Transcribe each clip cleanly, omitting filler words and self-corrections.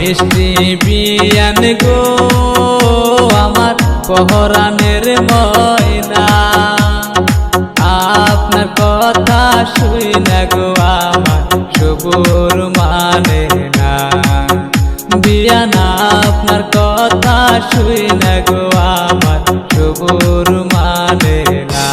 মিষ্টি বিয়ান গো আমার পহরানের ময়না, আপনার কথা শুই না গো আমার সবুর মানে না। বিয়ান আপনার কথা শুই না গো আমার সবুর মানে না।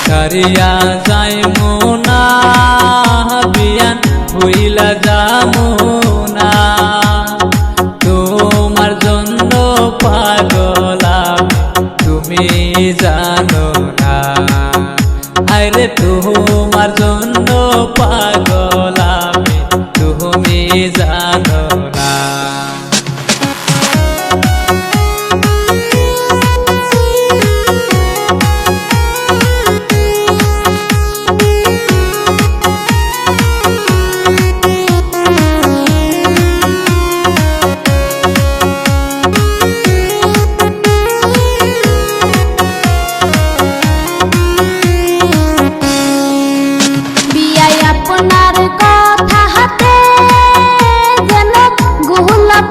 করিয়া যাইমু না বিয়ান হইলা যামু না, তোমার জন্য পাগল আমি তুমি জানো না। আরে তোমার জন্য পাগল আমি তুমি জানো না।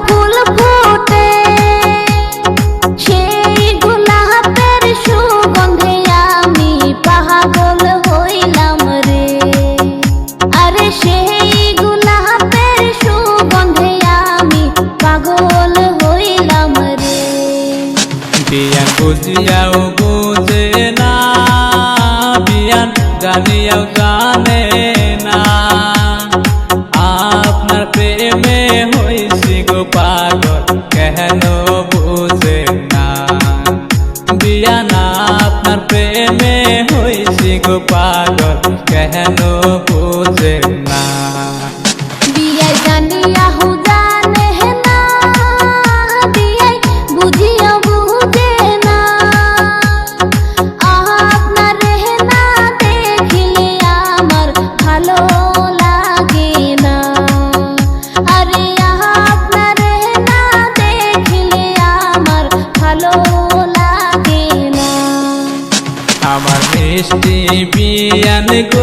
ফুল ফুটে সেই গোলাপের সুগন্ধে আমি পাগল হইলাম রে। আরে সেই গোলাপের সুগন্ধে আমি পাগল হইলাম রে। বিয়ান বুঝিয়াও বুঝে না, বিয়ান জানিয়াও জানে না, আপনার প্রেমে হইছি গো পাগল কেন বুঝে না। বিয়ান আপনার প্রেমে হইছি গো পাগল কেন বুঝে না। বিয়াই জানিয়াও জানে না, বিয়াই বুঝিয়াও বুঝে না, আপনার না দেখিলে আমার ভালো লাগে না। আরে আপনার না দেখিলে আমার ভালো লাগে না। আমার মিষ্টি বিয়ান গো